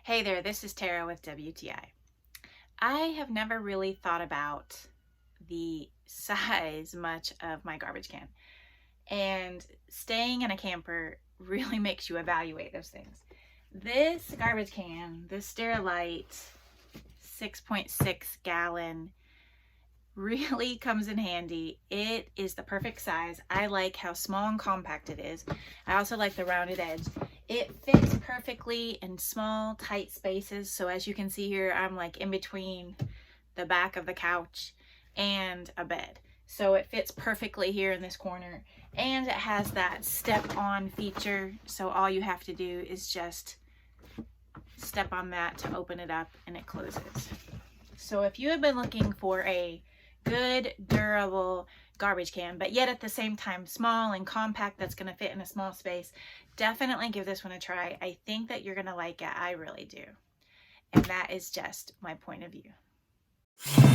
Hey there, this is Tara with WTI. I have never really thought about the size much of my garbage can, and staying in a camper really makes you evaluate those things. This garbage can, this Sterilite 6.6 gallon, really comes in handy. It is the perfect size. I like how small and compact it is. I also like the rounded edge. It fits perfectly in small, tight spaces. So as you can see here, I'm like in between the back of the couch and a bed. So it fits perfectly here in this corner. And it has that step-on feature. So all you have to do is just step on that to open it up and it closes. So if you have been looking for a good, durable garbage can, but yet at the same time small and compact that's going to fit in a small space, definitely give this one a try. I think that you're going to like it. I really do. And that is just my point of view.